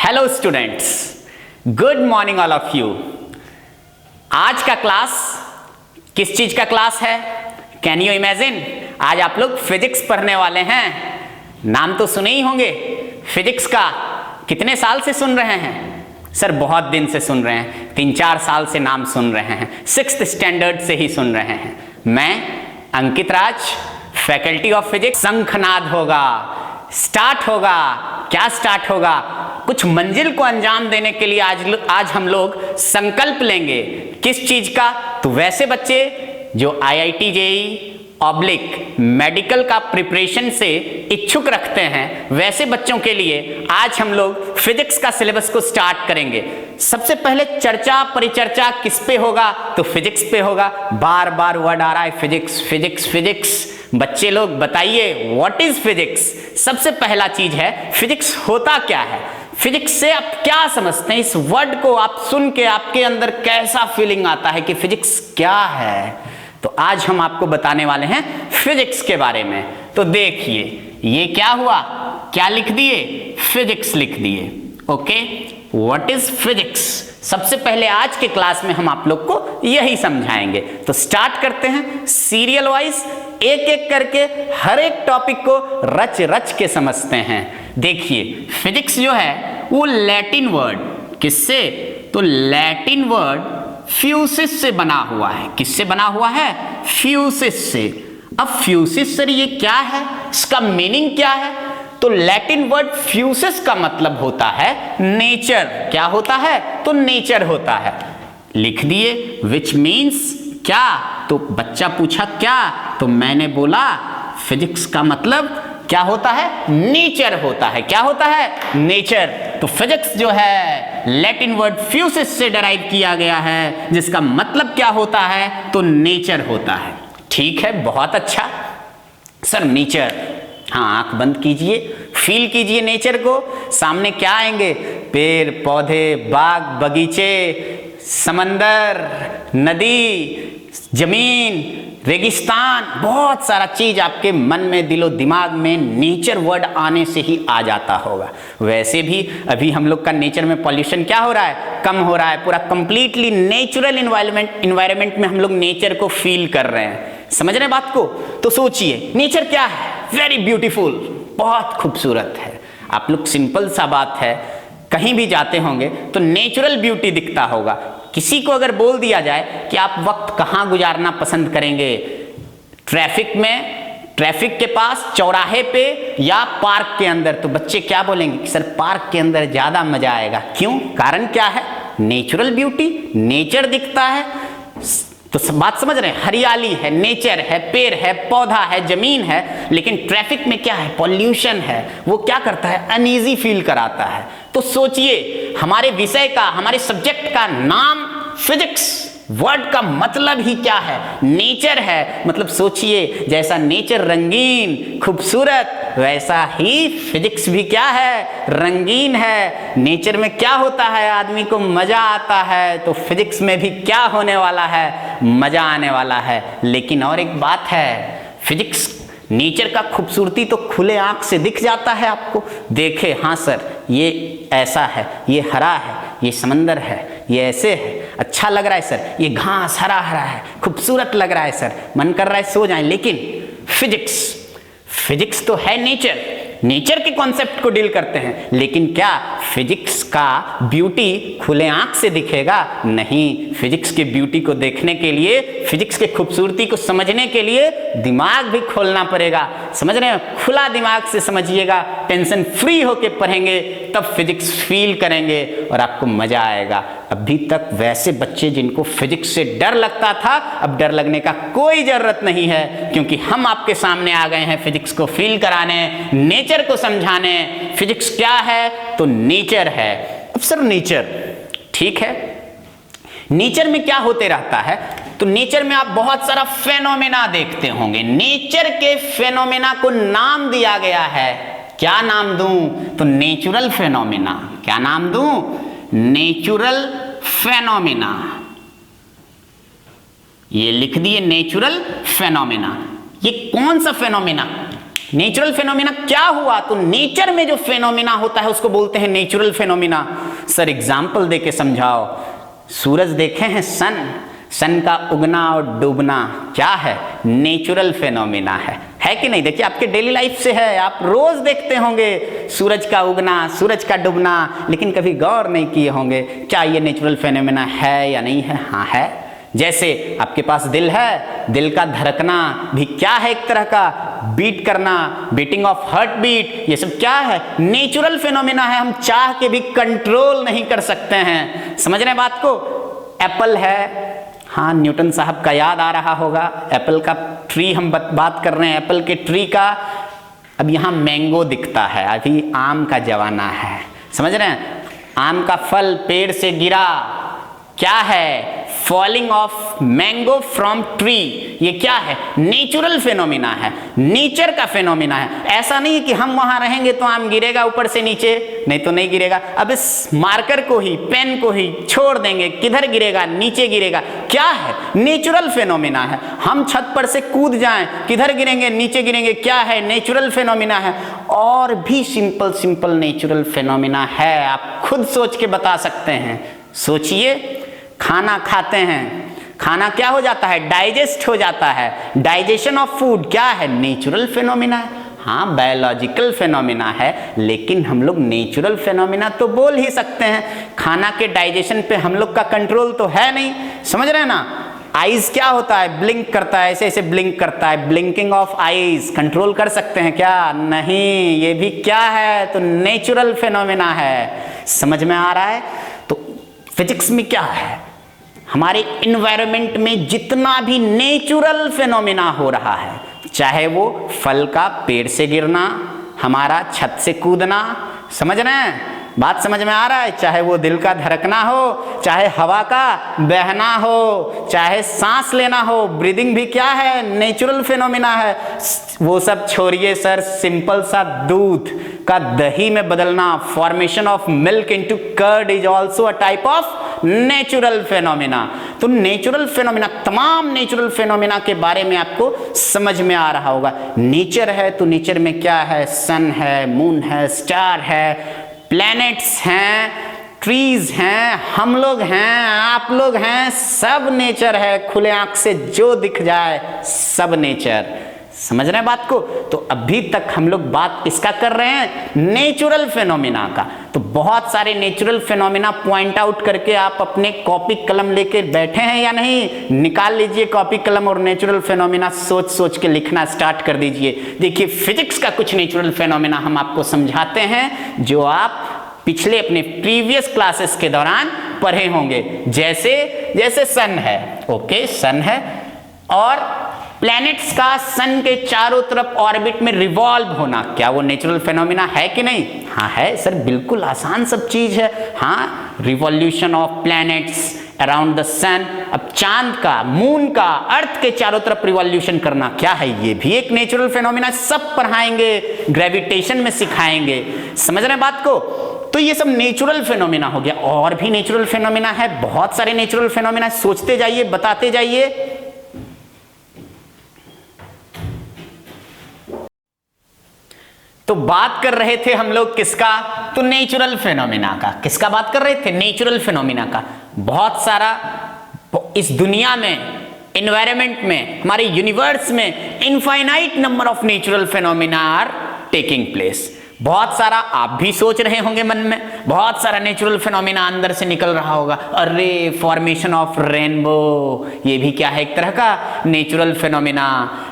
Hello students, good morning all of you. आज का class किस चीज का क्लास है? Can you imagine? आज आप लोग फिजिक्स पढ़ने वाले हैं। नाम तो सुने ही होंगे फिजिक्स का। कितने साल से सुन रहे हैं? सर बहुत दिन से सुन रहे हैं, 3-4 साल से नाम सुन रहे हैं, 6th स्टैंडर्ड से ही सुन रहे हैं। मैं अंकित राज, फैकल्टी ऑफ फिजिक्स। शंखनाद होगा, स्टार्ट होगा। क्या स्टार्ट होगा? कुछ मंजिल को अंजाम देने के लिए आज हम लोग संकल्प लेंगे। किस चीज का? तो वैसे बच्चे जो IIT JEE ऑब्लिक मेडिकल का प्रिपरेशन से इच्छुक रखते हैं, वैसे बच्चों के लिए आज हम लोग फिजिक्स का सिलेबस को स्टार्ट करेंगे। सबसे पहले चर्चा परिचर्चा किस पे होगा? तो फिजिक्स पे होगा। बार बार वर्ड आ रहा है फिजिक्स फिजिक्स फिजिक्स। बच्चे लोग बताइए व्हाट इज फिजिक्स। सबसे पहला चीज है फिजिक्स होता क्या है। फिजिक्स से आप क्या समझते हैं? इस वर्ड को आप सुन के आपके अंदर कैसा फीलिंग आता है कि फिजिक्स क्या है? तो आज हम आपको बताने वाले हैं फिजिक्स के बारे में। तो देखिए ये क्या हुआ, क्या लिख दिए? फिजिक्स लिख दिए। Okay, what is physics? सबसे पहले आज के क्लास में हम आप लोग को यही समझाएंगे। तो स्टार्ट करते हैं सीरियल वाइज, एक एक करके हर एक टॉपिक को रच रच के समझते हैं। देखिए फिजिक्स जो है वो लैटिन वर्ड, किससे? तो लैटिन वर्ड फ्यूसिस से बना हुआ है। किससे बना हुआ है? फ्यूसिस से। अब फ्यूसिस सर ये क्या है, इसका मीनिंग क्या है? तो लैटिन वर्ड फ्यूसिस का मतलब होता है नेचर। क्या होता है? तो नेचर होता है। लिख दिए विच मीन्स क्या? तो बच्चा पूछा क्या, तो मैंने बोला फिजिक्स का मतलब क्या होता है? नेचर होता है। क्या होता है? नेचर। तो फिजिक्स जो है लैटिन वर्ड फ्यूसिस से डराइव किया गया है, जिसका मतलब क्या होता है? तो नेचर होता है। ठीक है, बहुत अच्छा सर। नेचर, हाँ आंख बंद कीजिए, फील कीजिए नेचर को। सामने क्या आएंगे? पेड़ पौधे, बाग बगीचे, समंदर, नदी, जमीन, रेगिस्तान, बहुत सारा चीज आपके मन में दिलो दिमाग में नेचर वर्ड आने से ही आ जाता होगा। वैसे भी अभी हम लोग का नेचर में पॉल्यूशन क्या हो रहा है? कम हो रहा है। पूरा कंप्लीटली नेचुरल इन्वायरमेंट में हम लोग नेचर को फील कर रहे हैं। समझ रहे हैं बात को? तो सोचिए नेचर क्या है? वेरी ब्यूटीफुल, बहुत खूबसूरत है। आप लोग सिंपल सा बात है, कहीं भी जाते होंगे तो नेचुरल ब्यूटी दिखता होगा। किसी को अगर बोल दिया जाए कि आप वक्त कहाँ गुजारना पसंद करेंगे, ट्रैफिक में, ट्रैफिक के पास, चौराहे पे या पार्क के अंदर, तो बच्चे क्या बोलेंगे कि सर पार्क के अंदर ज्यादा मजा आएगा। क्यों? कारण क्या है? नेचुरल ब्यूटी, नेचर दिखता है। तो सब बात समझ रहे हैं? हरियाली है, नेचर है, पेड़ है, पौधा है, जमीन है। लेकिन ट्रैफिक में क्या है? पॉल्यूशन है। वो क्या करता है? अनईजी फील कराता है। तो सोचिए हमारे विषय का, हमारे सब्जेक्ट का नाम फिजिक्स, वर्ड का मतलब ही क्या है? नेचर है। मतलब सोचिए जैसा नेचर रंगीन खूबसूरत, वैसा ही फिजिक्स भी क्या है? रंगीन है। नेचर में क्या होता है? आदमी को मजा आता है। तो फिजिक्स में भी क्या होने वाला है? मजा आने वाला है। लेकिन और एक बात है, फिजिक्स नेचर का खूबसूरती तो खुले आंख से दिख जाता है आपको। देखे, हाँ सर ये ऐसा है, ये हरा है, ये समंदर है, ये ऐसे है, अच्छा लग रहा है सर, ये घास हरा हरा है, खूबसूरत लग रहा है सर, मन कर रहा है सो जाएं। लेकिन फिजिक्स तो है नेचर, नेचर के कॉन्सेप्ट को डील करते हैं। लेकिन क्या फिजिक्स का ब्यूटी खुले आंख से दिखेगा? नहीं। फिजिक्स की ब्यूटी को देखने के लिए, फिजिक्स के खूबसूरती को समझने के लिए दिमाग भी खोलना पड़ेगा। समझ रहे हैं? खुला दिमाग से समझिएगा, टेंशन फ्री होके पढ़ेंगे, तब फिजिक्स फील करेंगे और आपको मजा आएगा। अभी तक वैसे बच्चे जिनको फिजिक्स से डर लगता था, अब डर लगने का कोई जरूरत नहीं है, क्योंकि हम आपके सामने आ गए हैं फिजिक्स को फील कराने, नेचर को समझाने। फिजिक्स क्या है? तो नेचर है। अब सर नेचर, ठीक है, नेचर में क्या होते रहता है? तो नेचर में आप बहुत सारा फेनोमेना देखते होंगे। नेचर के फेनोमेना को नाम दिया गया है। क्या नाम दूं? तो नेचुरल फेनोमेना। क्या नाम दूं? Natural phenomena. ये लिख दिए नेचुरल फेनोमेना। ये कौन सा फेनोमेना? नेचुरल फेनोमेना क्या हुआ? तो नेचर में जो फेनोमेना होता है उसको बोलते हैं नेचुरल फेनोमेना। सर एग्जाम्पल देके समझाओ। सूरज देखे हैं, सन का उगना और डूबना क्या है? नेचुरल फेनोमेना है कि नहीं? देखिए आपके डेली लाइफ से है, आप रोज देखते होंगे सूरज का उगना, सूरज का डूबना, लेकिन कभी गौर नहीं किए होंगे क्या ये नेचुरल फेनोमेना है या नहीं है? हाँ है। जैसे आपके पास दिल है, दिल का धड़कना भी क्या है? एक तरह का बीट करना, बीटिंग ऑफ हार्ट बीट, ये सब क्या है? नेचुरल फेनोमेना है। हम चाह के भी कंट्रोल नहीं कर सकते हैं। समझ रहे हैं बात को? एप्पल है, हाँ न्यूटन साहब का याद आ रहा होगा। एप्पल का ट्री हम बात कर रहे हैं, एप्पल के ट्री का। अब यहाँ मैंगो दिखता है, अभी आम का जमाना है, समझ रहे हैं? आम का फल पेड़ से गिरा, क्या है? Falling of mango from tree. ये क्या है? नेचुरल फेनोमेना है, नेचर का फेनोमेना है। ऐसा नहीं कि हम वहां रहेंगे तो आम गिरेगा ऊपर से नीचे, नहीं तो नहीं गिरेगा। अब इस मार्कर को ही, पेन को ही छोड़ देंगे, किधर गिरेगा? नीचे गिरेगा। क्या है? नेचुरल फेनोमेना है। हम छत पर से कूद जाएं, किधर गिरेंगे? नीचे गिरेंगे। क्या है? नेचुरल फेनोमेना है। और भी सिंपल नेचुरल फेनोमेना है, आप खुद सोच के बता सकते हैं। सोचिए, खाना खाते हैं, खाना क्या हो जाता है? डाइजेस्ट हो जाता है। डाइजेशन ऑफ फूड क्या है? नेचुरल फेनोमेना है। हाँ बायोलॉजिकल फेनोमेना है, लेकिन हम लोग नेचुरल फेनोमेना तो बोल ही सकते हैं। खाना के डाइजेशन पे हम लोग का कंट्रोल तो है नहीं, समझ रहे हैं ना? आईज क्या होता है? ब्लिंक करता है, ऐसे ऐसे ब्लिंक करता है, ब्लिंकिंग ऑफ आईज। कंट्रोल कर सकते हैं क्या? नहीं। ये भी क्या है? तो नेचुरल फेनोमेना है। समझ में आ रहा है? तो फिजिक्स में क्या है? हमारे इन्वायरमेंट में जितना भी नेचुरल फेनोमेना हो रहा है, चाहे वो फल का पेड़ से गिरना, हमारा छत से कूदना, समझ रहे हैं? बात समझ में आ रहा है? चाहे वो दिल का धड़कना हो, चाहे हवा का बहना हो, चाहे सांस लेना हो, ब्रीदिंग भी क्या है? नेचुरल फेनोमेना है। वो सब छोड़िए सर, सिंपल सा दूध का दही में बदलना, formation of milk into curd is also a type of natural phenomena. तो नेचुरल फेनोमेना, तमाम नेचुरल फेनोमेना के बारे में आपको समझ में आ रहा होगा। नेचर है तो नेचर में क्या है? सन है, मून है, स्टार है, प्लैनेट्स हैं, ट्रीज हैं, हम लोग हैं, आप लोग हैं, सब नेचर है। खुले आंख से जो दिख जाए सब नेचर। समझ रहे हैं बात को? तो अभी तक हम लोग बात किसका कर रहे हैं? नेचुरल फेनोमेना का। तो बहुत सारे नेचुरल फेनोमेना पॉइंट आउट करके आप अपने कॉपी कलम लेके बैठे हैं या नहीं? निकाल लीजिए कॉपी कलम और नेचुरल फेनोमेना सोच सोच के लिखना स्टार्ट कर दीजिए। देखिए फिजिक्स का कुछ नेचुरल फेनोमेना हम आपको समझाते हैं जो आप पिछले अपने प्रीवियस क्लासेस के दौरान पढ़े होंगे। जैसे सन है, ओके सन है, और प्लैनेट्स का सन के चारों तरफ ऑर्बिट में रिवॉल्व होना, क्या वो नेचुरल फेनोमेना है कि नहीं? हाँ है सर, बिल्कुल आसान सब चीज है। हाँ, revolution of planets around the sun. अब चांद का, मून का, अर्थ के चारों तरफ रिवॉल्यूशन करना क्या है? ये भी एक नेचुरल फेनोमेना। सब पढ़ाएंगे, ग्रेविटेशन में सिखाएंगे। समझ रहे हैं बात को? तो ये सब नेचुरल फेनोमेना हो गया। और भी नेचुरल फेनोमेना है, बहुत सारे नेचुरल फेनोमेना, सोचते जाइए, बताते जाइए। तो बात कर रहे थे हम लोग किसका? तो नेचुरल फेनोमेना का। किसका बात कर रहे थे? नेचुरल फेनोमेना का। बहुत सारा इस दुनिया में, एनवायरनमेंट में, हमारे यूनिवर्स में infinite number of natural phenomena are taking place. बहुत सारा आप भी सोच रहे होंगे मन में, बहुत सारा नेचुरल फेनोमेना अंदर से निकल रहा होगा। अरे फॉर्मेशन ऑफ रेनबो, ये भी क्या है? एक तरह का नेचुरल फेनोमेना।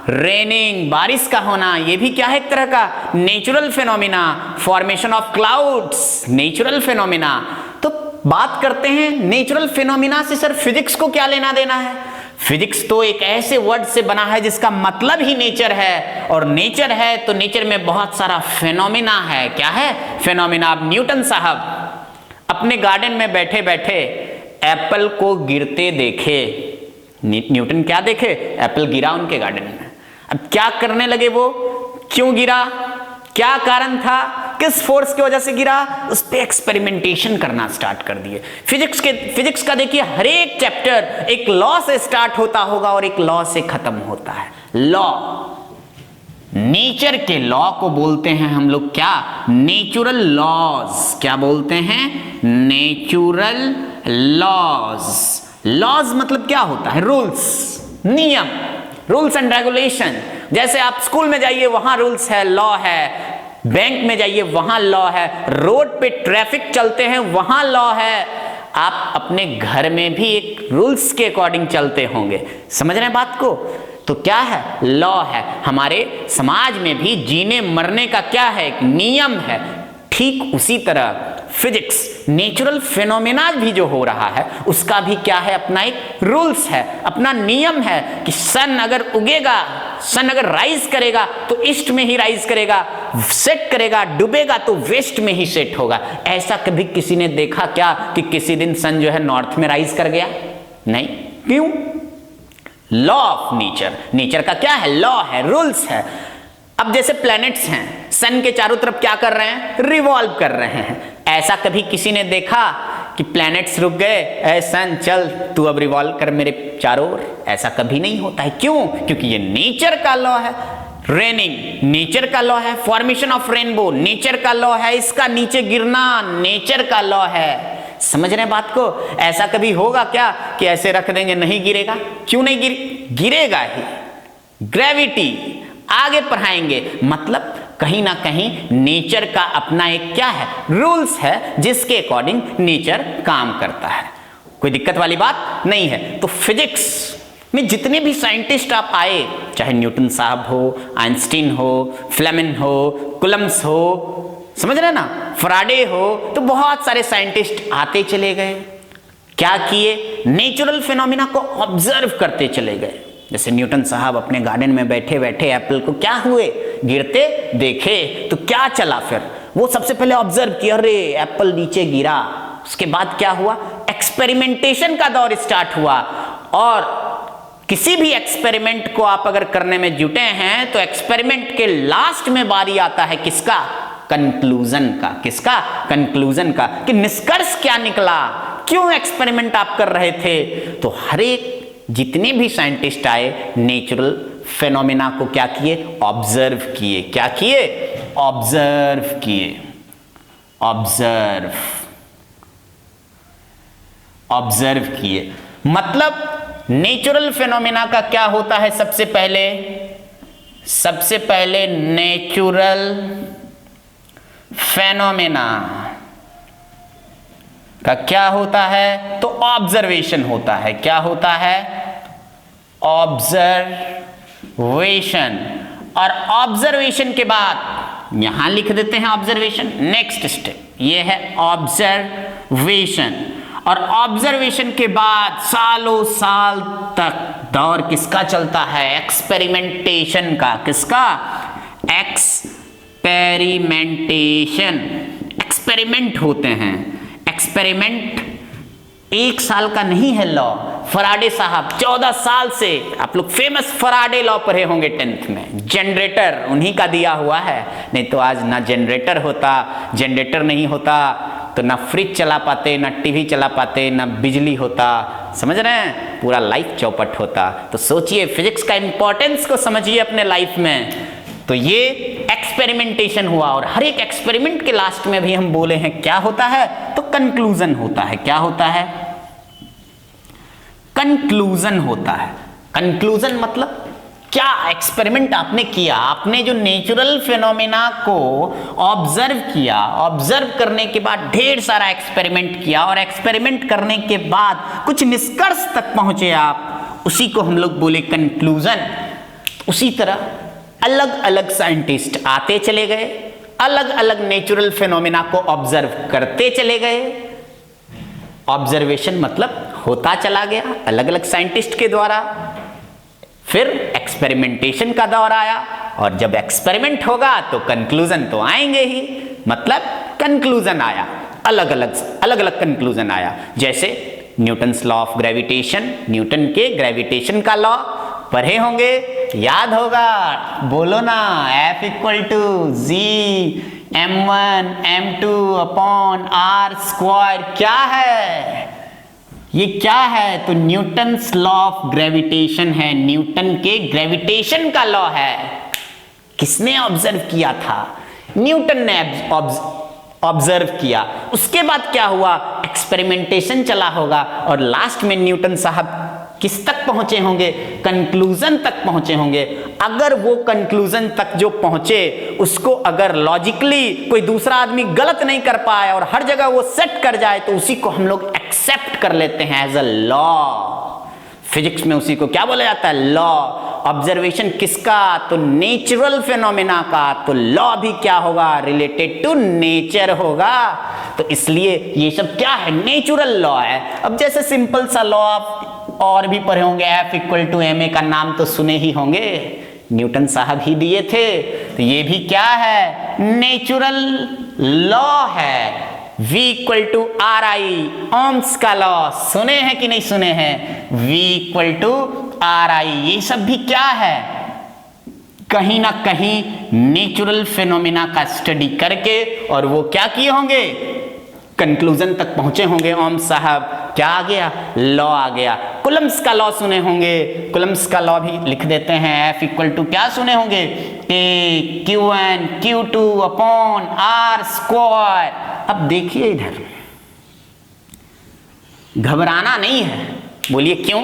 रेनिंग, बारिश का होना, ये भी क्या है? एक तरह का natural phenomena. Formation of clouds, natural phenomena. तो बात करते हैं नेचुरल फेनोमेना से सर फिजिक्स को क्या लेना देना है? फिजिक्स तो एक ऐसे वर्ड से बना है जिसका मतलब ही नेचर है, और नेचर है तो नेचर में बहुत सारा फेनोमेना है। क्या है? फेनोमेना। अब न्यूटन साहब अपने गार्डन में बैठे बैठे एप्पल को गिरते देखे। न्यूटन क्या देखे? एप्पल गिरा उनके गार्डन में। अब क्या करने लगे वो? क्यों गिरा? क्या कारण था? किस फोर्स की वजह से गिरा? उस पे एक्सपेरिमेंटेशन करना स्टार्ट कर दिए। फिजिक्स का देखिए हर एक चैप्टर एक लॉ से स्टार्ट होता होगा और एक लॉ से खत्म होता है। लॉ, नेचर के लॉ को बोलते हैं हम लोग क्या, नेचुरल लॉज। क्या बोलते हैं, नेचुरल लॉज। लॉज मतलब क्या होता है, रूल्स, नियम, रूल्स एंड रेगुलेशन। जैसे आप स्कूल में जाइए वहां रूल्स है, लॉ है, बैंक में जाइए वहां लॉ है, रोड पे ट्रैफिक चलते हैं वहां लॉ है। आप अपने घर में भी एक रूल्स के अकॉर्डिंग चलते होंगे, समझ रहे हैं बात को। तो क्या है, लॉ है। हमारे समाज में भी जीने मरने का क्या है, एक नियम है। ठीक उसी तरह फिजिक्स, नेचुरल फिनोमेना भी जो हो रहा है उसका भी क्या है, अपना एक रूल्स है, अपना नियम है कि सन अगर उगेगा, सन अगर राइज करेगा तो ईस्ट में ही राइज करेगा, सेट करेगा, डूबेगा तो वेस्ट में ही सेट होगा। ऐसा कभी किसी ने देखा क्या कि किसी दिन सन जो है नॉर्थ में राइज कर गया? नहीं। क्यों? Law of nature. नेचर का क्या है, लॉ है, रूल्स है। अब जैसे प्लैनेट्स हैं, सन के चारों तरफ क्या कर रहे हैं, रिवॉल्व कर रहे हैं। ऐसा कभी किसी ने देखा कि प्लैनेट्स रुक गए, ऐ सन चल तू अब रिवॉल्व कर मेरे चारों ओर? ऐसा कभी नहीं होता है। क्यों? क्योंकि ये नेचर का लॉ है। रेनिंग नेचर का लॉ है, फॉर्मेशन ऑफ रेनबो नेचर का लॉ है, इसका नीचे गिरना नेचर का लॉ है। समझ रहे हैं बात को। ऐसा कभी होगा क्या कि ऐसे रख देंगे नहीं गिरेगा? क्यों नहीं गिरेगा ही। ग्रेविटी आगे पढ़ाएंगे, मतलब कहीं ना कहीं नेचर का अपना एक क्या है, रूल्स है, जिसके अकॉर्डिंग नेचर काम करता है। कोई दिक्कत वाली बात नहीं है। तो फिजिक्स में जितने भी साइंटिस्ट आप आए, चाहे न्यूटन साहब हो, आइंस्टीन हो, फ्लेमिंग हो, कुलम्स हो, समझ रहे ना, फराडे हो, तो बहुत सारे साइंटिस्ट आते चले गए। क्या किए, नेचुरल फिनोमिना को ऑब्जर्व करते चले गए। जैसे न्यूटन साहब अपने गार्डन में बैठे बैठे एप्पल को क्या हुए, गिरते देखे, तो क्या चला, फिर वो सबसे पहले ऑब्जर्व किया, अरे एप्पल नीचे गिरा। उसके बाद क्या हुआ, एक्सपेरिमेंटेशन का दौर स्टार्ट हुआ। और किसी भी एक्सपेरिमेंट को आप अगर करने में जुटे हैं तो एक्सपेरिमेंट के लास्ट में बारी आता है किसका, कंक्लूजन का। किसका, कंक्लूजन का, कि निष्कर्ष क्या निकला, क्यों एक्सपेरिमेंट आप कर रहे थे। तो हर एक जितने भी साइंटिस्ट आए नेचुरल फेनोमेना को क्या किए, ऑब्जर्व किए। क्या किए, ऑब्जर्व किए। ऑब्जर्व किए मतलब नेचुरल फेनोमेना का क्या होता है, सबसे पहले नेचुरल फेनोमेना का क्या होता है, तो ऑब्जर्वेशन होता है। क्या होता है, ऑब्जर्वेशन। और ऑब्जर्वेशन के बाद यहां लिख देते हैं ऑब्जर्वेशन, नेक्स्ट स्टेप ये है ऑब्जर्वेशन। और ऑब्जर्वेशन के बाद सालों साल तक दौर किसका चलता है, एक्सपेरिमेंटेशन का। किसका, एक्सपेरिमेंटेशन। एक्सपेरिमेंट होते हैं। एक्सपेरिमेंट एक साल का नहीं है लॉ। फराडे साहब 14 साल से, आप लोग फेमस फराडे लॉ पढ़े होंगे 10th में। जनरेटर उन्हीं का दिया हुआ है, नहीं तो आज ना जनरेटर होता, जनरेटर नहीं होता तो ना फ्रिज चला पाते, ना टीवी चला पाते, ना बिजली होता। समझ रहे हैं, पूरा लाइफ चौपट होता। तो सोचिए, फिजिक्स का इंपॉर्टेंस को समझिए अपने लाइफ में। तो ये एक्सपेरिमेंटेशन हुआ। और हर एक एक्सपेरिमेंट के लास्ट में भी हम बोले हैं क्या होता है, तो कंक्लूजन होता है। क्या होता है, कंक्लूजन होता है। कंक्लूजन मतलब क्या, एक्सपेरिमेंट आपने किया, आपने जो नेचुरल फिनोमेना को ऑब्जर्व किया, ऑब्जर्व करने के बाद ढेर सारा एक्सपेरिमेंट किया, और एक्सपेरिमेंट करने के बाद कुछ निष्कर्ष तक पहुंचे आप, उसी को हम लोग बोले कंक्लूजन। उसी तरह अलग अलग साइंटिस्ट आते चले गए, अलग अलग नेचुरल फिनोमेना को ऑब्जर्व करते चले गए। ऑब्जर्वेशन मतलब होता चला गया अलग अलग साइंटिस्ट के द्वारा। फिर एक्सपेरिमेंटेशन का दौर आया, और जब एक्सपेरिमेंट होगा तो कंक्लूजन तो आएंगे ही, मतलब कंक्लूजन आया, अलग अलग कंक्लूजन आया। जैसे Newton's law of gravitation, Newton के ग्रेविटेशन का लॉ पढ़े होंगे, याद होगा, बोलो ना, F = G m1m2/r²। क्या है ये, क्या है, तो न्यूटन्स लॉ ऑफ ग्रेविटेशन है, न्यूटन के ग्रेविटेशन का लॉ है। किसने ऑब्जर्व किया था? न्यूटन ने ऑब्जर्व किया। उसके बाद क्या हुआ? एक्सपेरिमेंटेशन चला होगा और लास्ट में न्यूटन साहब किस तक पहुंचे होंगे? कंक्लूजन तक पहुंचे होंगे। अगर वो कंक्लूजन तक जो पहुंचे उसको अगर लॉजिकली कोई दूसरा आदमी गलत नहीं कर पाए और हर जगह वो सेट कर जाए तो उसी को हम लोग एक्सेप्ट कर लेते हैं एज अ लॉ। फिजिक्स में उसी को क्या बोला जाता है? लॉ। ऑब्जर्वेशन किसका? तो नेचुरल फिनोमेना का। तो लॉ भी क्या होगा? रिलेटेड टू नेचर होगा। तो इसलिए ये सब क्या है? नेचुरल लॉ है। अब जैसे सिंपल सा लॉ आप और भी पढ़े होंगे, F=ma का नाम तो सुने ही होंगे, न्यूटन साहब ही दिए थे। तो ये भी क्या है? नेचुरल लॉ है। V=RI, ओम्स का लॉ सुने हैं कि नहीं सुने हैं? V=RI, ये सब भी क्या है? कहीं ना कहीं नेचुरल फिनोमिना का स्टडी करके और वो क्या किए होंगे? कंक्लूजन तक पहुंचे होंगे ओम्स साहब। क्या आ गया? लॉ आ गया। कूलम्ब्स का लॉ सुने होंगे, कूलम्ब्स का लॉ भी लिख देते हैं। F= क्या सुने होंगे? K∗Q2/R²। अब देखिए इधर, घबराना नहीं है। बोलिए क्यों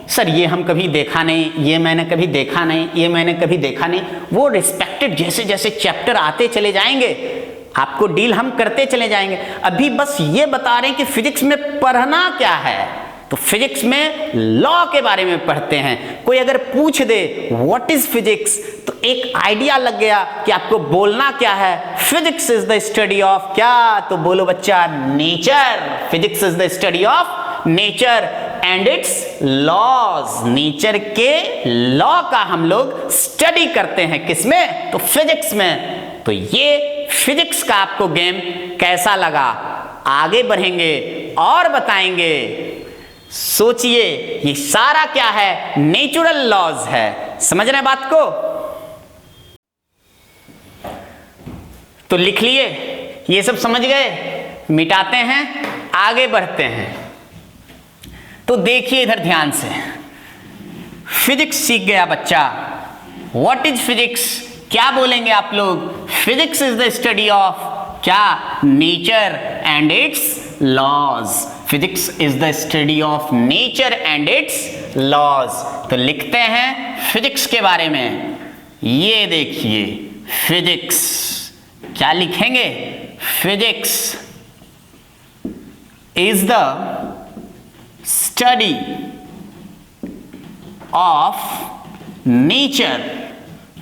सर? ये हम कभी देखा नहीं, ये मैंने कभी देखा नहीं, ये मैंने कभी देखा नहीं। वो रिस्पेक्टेड जैसे जैसे चैप्टर आते चले जाएंगे आपको डील हम करते चले जाएंगे। अभी बस ये बता रहे हैं कि फिजिक्स में पढ़ना क्या है। तो फिजिक्स में लॉ के बारे में पढ़ते हैं। कोई अगर पूछ दे व्हाट इज फिजिक्स तो एक आइडिया लग गया कि आपको बोलना क्या है। Physics is the study of क्या? तो बोलो बच्चा, nature. Physics is the study of nature and its laws. Nature के लॉ का हम लोग स्टडी करते हैं। किसमें? तो फिजिक्स में। तो ये फिजिक्स का आपको गेम कैसा लगा? आगे बढ़ेंगे और बताएंगे। सोचिए, ये सारा क्या है? नेचुरल लॉज है। समझ रहे हैं बात को? तो लिख लिए, ये सब समझ गए? मिटाते हैं, आगे बढ़ते हैं। तो देखिए इधर ध्यान से, फिजिक्स सीख गया बच्चा। What is physics? क्या बोलेंगे आप लोग? Physics is the study of क्या? Nature and its laws. Physics is the study of nature and its laws. तो लिखते हैं फिजिक्स के बारे में। ये देखिए फिजिक्स, क्या लिखेंगे? Physics is the study of nature.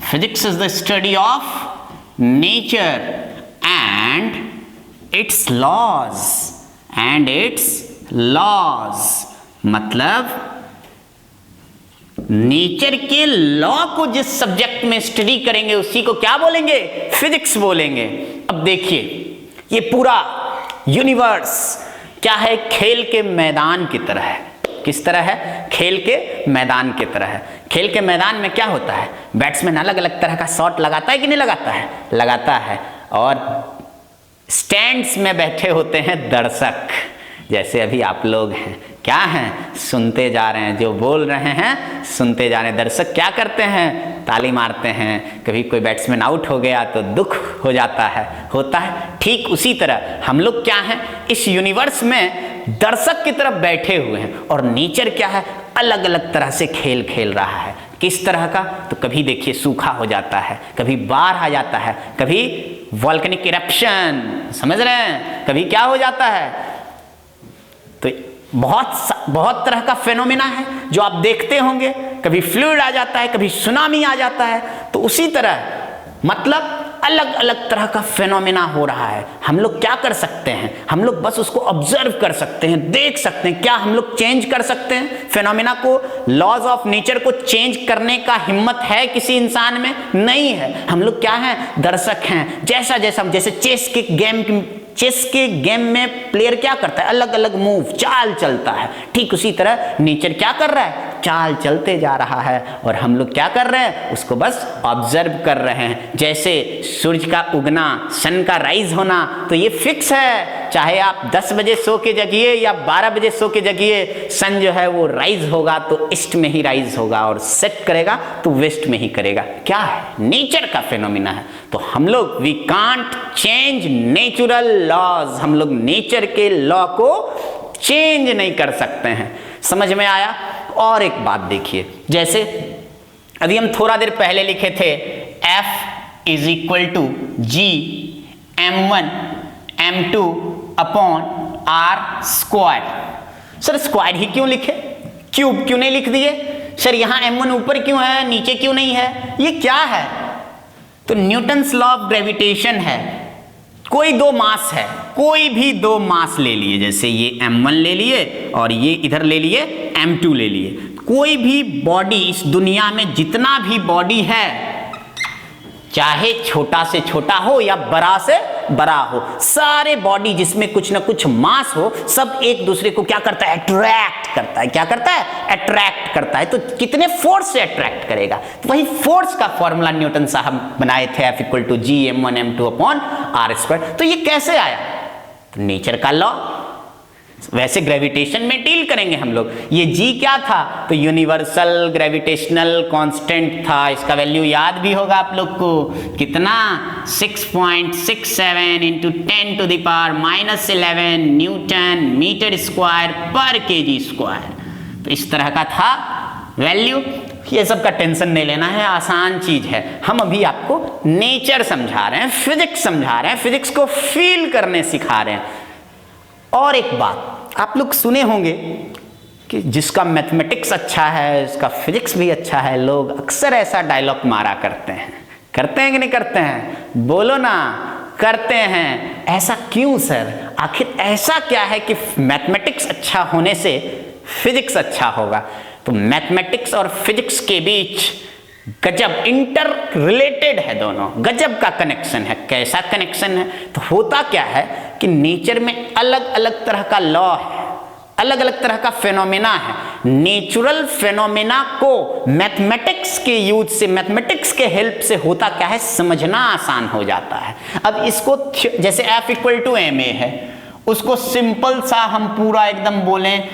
Physics is the study of nature and its laws and its laws। मतलब नेचर के लॉ को जिस सब्जेक्ट में स्टडी करेंगे उसी को क्या बोलेंगे? फिजिक्स बोलेंगे। अब देखिए, ये पूरा यूनिवर्स क्या है? खेल के मैदान की तरह है। किस तरह है? खेल के मैदान की तरह है। खेल के मैदान में क्या होता है? बैट्समैन अलग अलग तरह का शॉट लगाता है कि नहीं लगाता है? लगाता है। और स्टैंड्स में बैठे होते हैं दर्शक, जैसे अभी आप लोग हैं। क्या हैं? सुनते जा रहे हैं, जो बोल रहे हैं सुनते जा रहे हैं। दर्शक क्या करते हैं? ताली मारते हैं। कभी कोई बैट्समैन आउट हो गया तो दुख हो जाता है, होता है। ठीक उसी तरह हम लोग क्या हैं? इस यूनिवर्स में दर्शक की तरफ बैठे हुए हैं और नेचर क्या है? अलग अलग तरह से खेल खेल रहा है। किस तरह का? तो कभी देखिए सूखा हो जाता है, कभी बाढ़ आ जाता है, कभी वोल्केनिक इरप्शन, समझ रहे हैं? कभी क्या हो जाता है? तो बहुत तरह का फेनोमेना है जो आप देखते होंगे। कभी फ्लूइड आ जाता है, कभी सुनामी आ जाता है। तो उसी तरह मतलब अलग अलग तरह का फेनोमेना हो रहा है। हम लोग क्या कर सकते हैं? हम लोग बस उसको ऑब्जर्व कर सकते हैं, देख सकते हैं। क्या हम लोग चेंज कर सकते हैं फेनोमेना को? लॉज ऑफ नेचर को चेंज करने का हिम्मत है किसी इंसान में? नहीं है। हम लोग क्या हैं? दर्शक हैं। जैसे चेस के गेम में प्लेयर क्या करता है? अलग अलग मूव, चाल चलता है। ठीक उसी तरह नेचर क्या कर रहा है? चाल चलते जा रहा है और हम लोग क्या कर रहे हैं, उसको बस ऑब्जर्व कर रहे हैं। जैसे सूरज का उगना, सन का राइज होना, तो ये फिक्स है। चाहे आप 10 बजे सो के जगिए या 12 बजे सो के जगिए, सन जो है वो राइज होगा तो ईस्ट में ही राइज होगा और सेट करेगा तो वेस्ट में ही करेगा। क्या है, नेचर का फेनोमिना है। तो हम लोग we can't change natural laws, हम लोग नेचर के लॉ को चेंज नहीं कर सकते हैं। समझ में आया? और एक बात देखिए, जैसे अभी हम थोड़ा देर पहले लिखे थे F is equal to G m1 m2 upon r square. R square ही क्यों लिखे, क्यूब क्यों नहीं लिख दिए? सर यहां m1 ऊपर क्यों है, नीचे क्यों नहीं है, ये क्या है? तो न्यूटन्स लॉ ऑफ ग्रेविटेशन है। कोई दो मास है, कोई भी दो मास ले लिए, जैसे ये m1 ले लिए और ये इधर ले लिए m2 ले लिए। कोई भी बॉडी इस दुनिया में, जितना भी बॉडी है, चाहे छोटा से छोटा हो या बड़ा से बड़ा हो, सारे बॉडी जिसमें कुछ ना कुछ मास हो, सब एक दूसरे को क्या करता है, अट्रैक्ट करता है। क्या करता है, अट्रैक्ट करता है। तो कितने फोर्स से अट्रैक्ट करेगा? तो वही फोर्स का फॉर्मूला न्यूटन साहब बनाए थे, F equal to G m1 m2 upon r square. तो ये कैसे आया? तो नेचर का लॉ। वैसे ग्रेविटेशन में डील करेंगे हम लोग। ये G क्या था? तो यूनिवर्सल ग्रेविटेशनल कांस्टेंट था। इसका वैल्यू याद भी होगा आप लोग को, कितना, 6.67 into 10 to the power -11 newton metre square पर केजी स्क्वायर। तो इस तरह का था वैल्यू। ये सब का टेंशन नहीं लेना है, आसान चीज है। हम अभी आपको नेचर समझा रहे हैं, फिजिक्स समझा रहे हैं, फिजिक्स को फील करने सिखा रहे हैं। और एक बात आप लोग सुने होंगे कि जिसका मैथमेटिक्स अच्छा है उसका फिजिक्स भी अच्छा है। लोग अक्सर ऐसा डायलॉग मारा करते हैं कि नहीं करते हैं? बोलो ना, करते हैं। ऐसा क्यों सर? आखिर ऐसा क्या है कि मैथमेटिक्स अच्छा होने से फिजिक्स अच्छा होगा? तो मैथमेटिक्स और फिजिक्स के बीच गजब इंटर रिलेटेड है, दोनों गजब का कनेक्शन है। कैसा कनेक्शन है? तो होता क्या है कि नेचर में अलग अलग तरह का लॉ है, अलग अलग तरह का फेनोमेना है। नेचुरल फेनोमेना को मैथमेटिक्स के यूज से, मैथमेटिक्स के हेल्प से होता क्या है, समझना आसान हो जाता है। अब इसको जैसे F इक्वल टू ma है, उसको सिंपल सा हम पूरा एकदम बोलें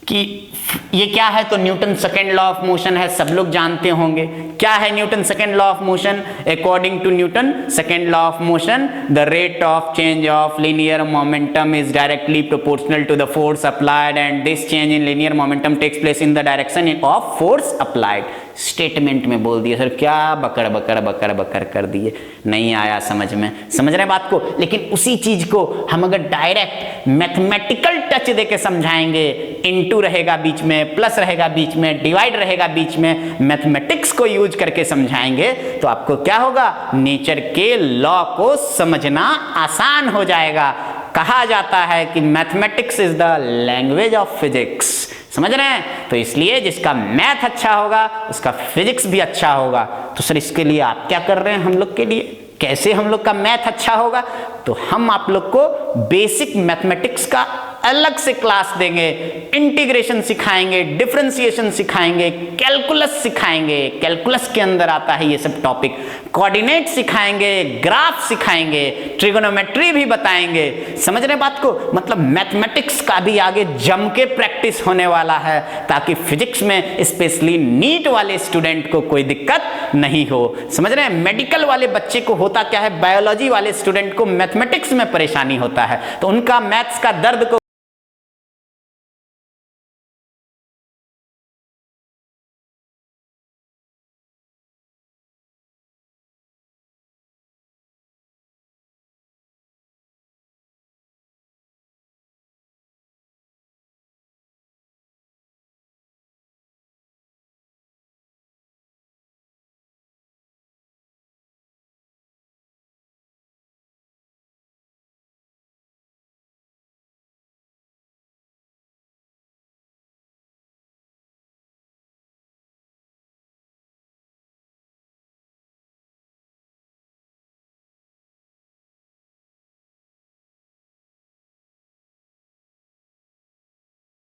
कि ये क्या है, तो Newton second law of motion है, सब लोग जानते होंगे। क्या है Newton second law of motion? According to Newton second law of motion, the rate of change of linear momentum is directly proportional to the force applied and this change in linear momentum takes place in the direction of force applied. Statement में बोल दिए sir, क्या बकर बकर बकर बकर कर दिए, नहीं आया समझ में? समझ रहे बात को? लेकिन उसी चीज को हम अगर डायरेक्ट मैथमेटिकल टच देके समझाएंगे, इनटू रहेगा बीच में, प्लस रहेगा बीच में, डिवाइड रहेगा बीच में, मैथमेटिक्स को यूज करके समझाएंगे, तो आपको क्या होगा, नेचर के लॉ को समझना आसान हो जाएगा। कहा जाता है कि mathematics is the language of physics. समझ रहे हैं? तो इसलिए जिसका मैथ अच्छा होगा उसका फिजिक्स भी अच्छा होगा। तो सर इसके लिए आप क्या कर रहे हैं हम लोग के लिए? कैसे हम लोग का मैथ अच्छा होगा? तो हम आप लोग को बेसिक मैथमेटिक्स का अलग से क्लास देंगे, इंटीग्रेशन सिखाएंगे, डिफरेंशिएशन सिखाएंगे, कैलकुलस सिखाएंगे। कैलकुलस के अंदर आता है ये सब टॉपिक। कोऑर्डिनेट सिखाएंगे, ग्राफ सिखाएंगे, ट्रिगोनोमेट्री भी बताएंगे। समझ रहे बात को? मतलब मैथमेटिक्स का भी आगे जम के प्रैक्टिस होने वाला है, ताकि फिजिक्स में स्पेशली नीट वाले स्टूडेंट को कोई दिक्कत नहीं हो। समझ रहे हैं? मेडिकल वाले बच्चे को होता क्या है, बायोलॉजी वाले स्टूडेंट को मैथमेटिक्स में परेशानी होता है, तो उनका मैथ्स का दर्द को